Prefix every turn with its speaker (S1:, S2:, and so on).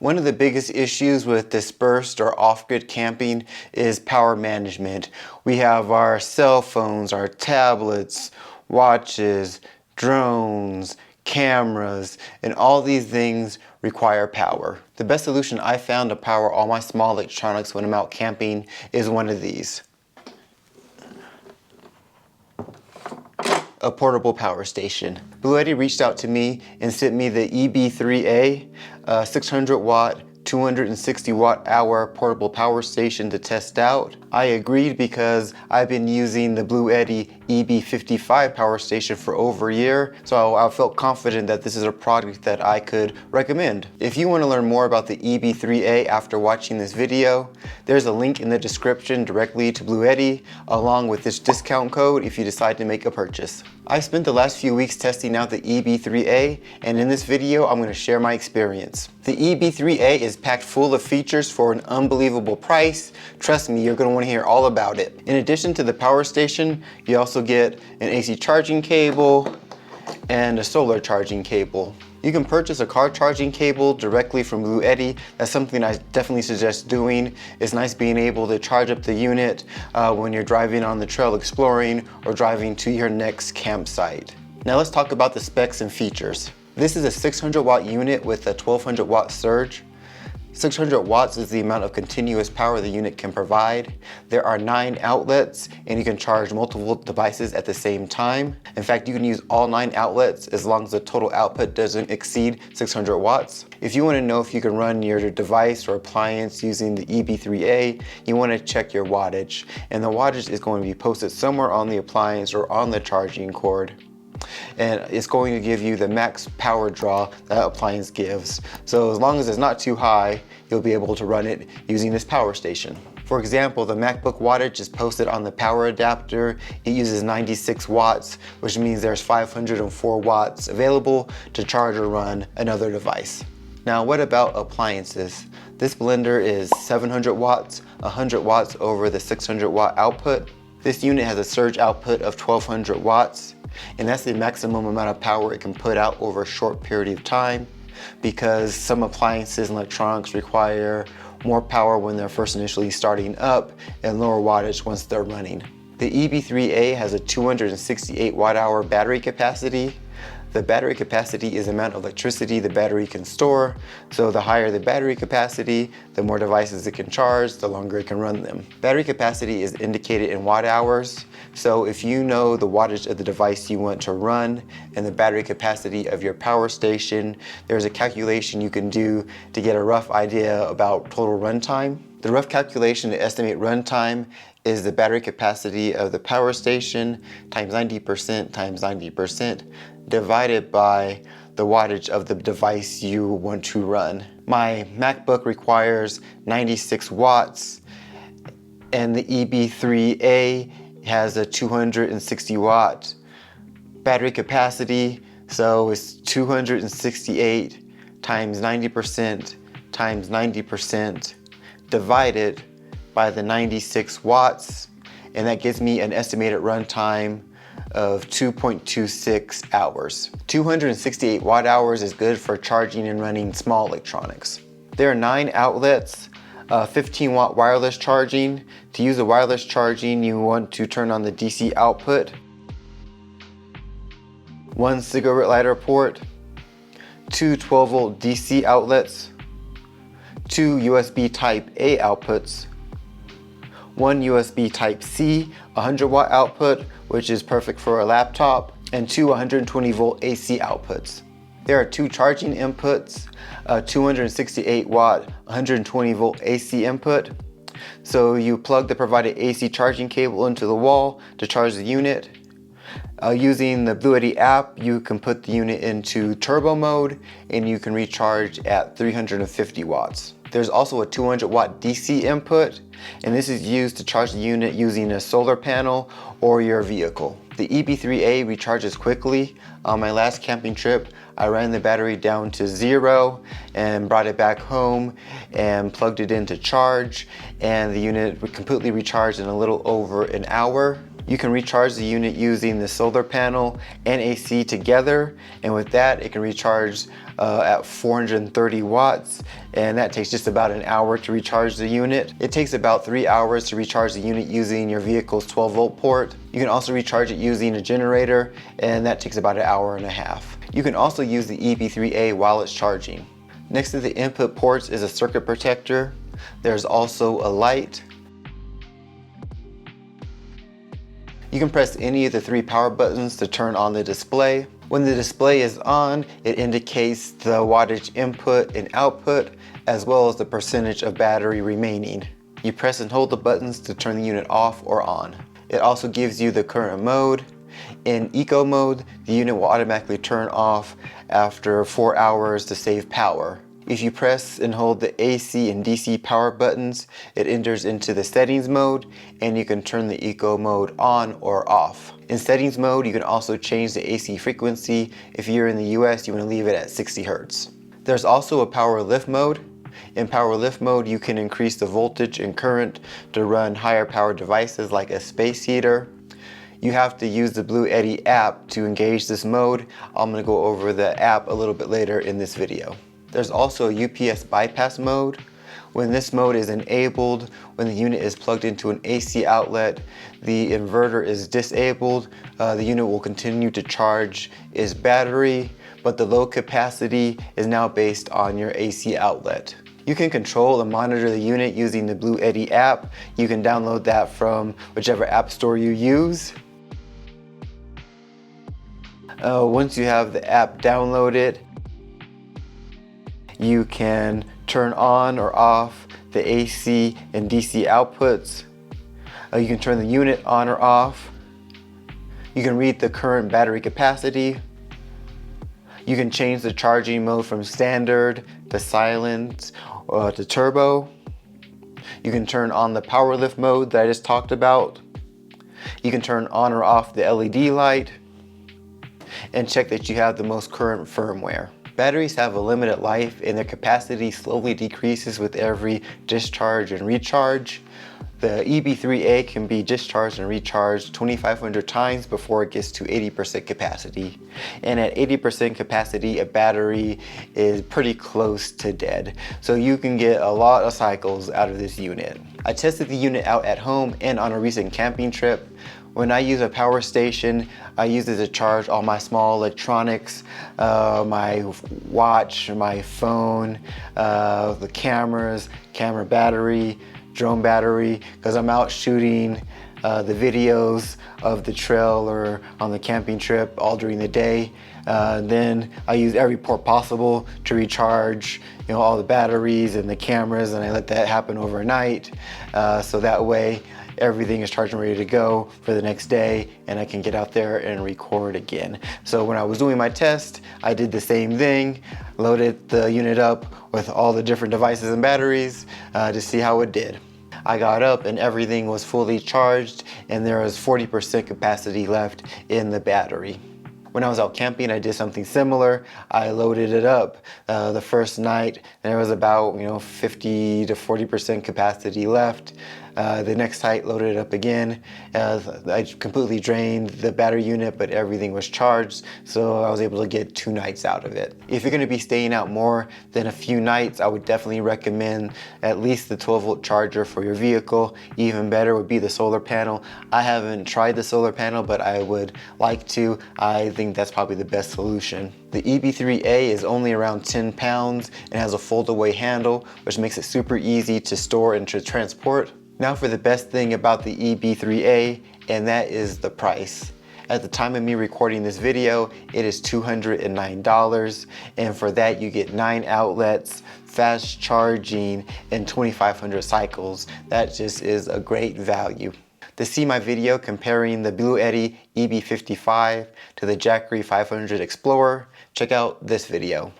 S1: One of the biggest issues with dispersed or off-grid camping is power management. We have our cell phones, our tablets, watches, drones, cameras, and all these things require power. The best solution I found to power all my small electronics when I'm out camping is one of these. A portable power station. Bluetti reached out to me and sent me the EB3A, 600 watt, 260 watt hour portable power station to test out. I agreed because I've been using the Bluetti EB3A power station for over a year, so I felt confident that this is a product that I could recommend. If you want to learn more about the EB3A after watching this video, there's a link in the description directly to Bluetti, along with this discount code if you decide to make a purchase. I spent the last few weeks testing out the EB3A, and in this video I'm going to share my experience. The EB3A is packed full of features for an unbelievable price. Trust me, you're going to want to hear all about it. In addition to the power station, you also get an AC charging cable and a solar charging cable. You can purchase a car charging cable directly from Bluetti. That's something I definitely suggest doing. It's nice being able to charge up the unit when you're driving on the trail exploring or driving to your next campsite. Now let's talk about the specs and features. This is a 600 watt unit with a 1200 watt surge. 600 watts is the amount of continuous power the unit can provide. There are 9 outlets and you can charge multiple devices at the same time. In fact, you can use all 9 outlets as long as the total output doesn't exceed 600 watts. If you want to know if you can run your device or appliance using the EB3A, you want to check your wattage. And the wattage is going to be posted somewhere on the appliance or on the charging cord. And it's going to give you the max power draw that appliance gives. So as long as it's not too high, you'll be able to run it using this power station. For example, the MacBook wattage is posted on the power adapter. It uses 96 watts, which means there's 504 watts available to charge or run another device. Now, what about appliances? This blender is 700 watts, 100 watts over the 600 watt output. This unit has a surge output of 1200 watts. And that's the maximum amount of power it can put out over a short period of time, because some appliances and electronics require more power when they're first initially starting up and lower wattage once they're running. The EB3A has a 268 watt hour battery capacity. The battery capacity is the amount of electricity the battery can store. So the higher the battery capacity, the more devices it can charge, the longer it can run them. Battery capacity is indicated in watt hours. So if you know the wattage of the device you want to run and the battery capacity of your power station, there's a calculation you can do to get a rough idea about total runtime. The rough calculation to estimate runtime is the battery capacity of the power station times 90% times 90% divided by the wattage of the device you want to run. My MacBook requires 96 watts and the EB3A has a 260 watt battery capacity, so it's 268 times 90% times 90% divided by the 96 watts, and that gives me an estimated runtime of 2.26 hours. 268 watt hours is good for charging and running small electronics. There are 9 outlets, 15 watt wireless charging. To use the wireless charging, you want to turn on the DC output, 1 cigarette lighter port, 2 12 volt DC outlets, 2 USB type A outputs, 1 USB type C, 100 watt output, which is perfect for a laptop, and 2 120 volt AC outputs. There are 2 charging inputs, a 268 watt, 120 volt AC input. So you plug the provided AC charging cable into the wall to charge the unit. Using the Bluetti app, you can put the unit into turbo mode and you can recharge at 350 watts. There's also a 200 watt DC input, and this is used to charge the unit using a solar panel or your vehicle. The EB3A recharges quickly. On my last camping trip, I ran the battery down to 0 and brought it back home and plugged it in to charge, and the unit completely recharged in a little over an hour. You can recharge the unit using the solar panel and AC together, and with that it can recharge at 430 watts, and that takes just about an hour to recharge the unit. It takes about 3 hours to recharge the unit using your vehicle's 12-volt port. You can also recharge it using a generator, and that takes about an hour and a half. You can also use the EB3A while it's charging. Next to the input ports is a circuit protector. There's also a light. You can press any of the 3 power buttons to turn on the display. When the display is on, it indicates the wattage input and output, as well as the percentage of battery remaining. You press and hold the buttons to turn the unit off or on. It also gives you the current mode. In eco mode, the unit will automatically turn off after 4 hours to save power. If you press and hold the AC and DC power buttons, it enters into the settings mode, and you can turn the eco mode on or off. In settings mode, you can also change the AC frequency. If you're in the US, you want to leave it at 60 Hertz. There's also a power lift mode. In power lift mode, you can increase the voltage and current to run higher power devices like a space heater. You have to use the Bluetti app to engage this mode. I'm going to go over the app a little bit later in this video. There's also a UPS bypass mode. When this mode is enabled, when the unit is plugged into an AC outlet, the inverter is disabled. The unit will continue to charge its battery, but the load capacity is now based on your AC outlet. You can control and monitor the unit using the Bluetti app. You can download that from whichever app store you use. Once you have the app downloaded, you can turn on or off the AC and DC outputs. You can turn the unit on or off. You can read the current battery capacity. You can change the charging mode from standard to silent to turbo. You can turn on the power lift mode that I just talked about. You can turn on or off the LED light, and check that you have the most current firmware. Batteries have a limited life, and their capacity slowly decreases with every discharge and recharge. The EB3A can be discharged and recharged 2,500 times before it gets to 80% capacity. And at 80% capacity, a battery is pretty close to dead. So you can get a lot of cycles out of this unit. I tested the unit out at home and on a recent camping trip. When I use a power station, I use it to charge all my small electronics, my watch, my phone, the cameras, camera battery, drone battery, because I'm out shooting the videos of the trail or on the camping trip all during the day. Then I use every port possible to recharge, all the batteries and the cameras, and I let that happen overnight. So that way everything is charged and ready to go for the next day, and I can get out there and record again. So when I was doing my test, I did the same thing, loaded the unit up with all the different devices and batteries to see how it did. I got up and everything was fully charged, and there was 40% capacity left in the battery. When I was out camping, I did something similar. I loaded it up the first night, and there was about 50 to 40% capacity left. The next night, loaded it up again. I completely drained the battery unit, but everything was charged, so I was able to get 2 nights out of it. If you're going to be staying out more than a few nights, I would definitely recommend at least the 12-volt charger for your vehicle. Even better would be the solar panel. I haven't tried the solar panel, but I would like to. I think that's probably the best solution. The EB3A is only around 10 pounds and has a fold-away handle, which makes it super easy to store and to transport. Now for the best thing about the EB3A, and that is the price. At the time of me recording this video, it is $209, and for that you get 9 outlets, fast charging, and 2,500 cycles. That just is a great value. To see my video comparing the Bluetti EB3A to the Jackery 500 Explorer, check out this video.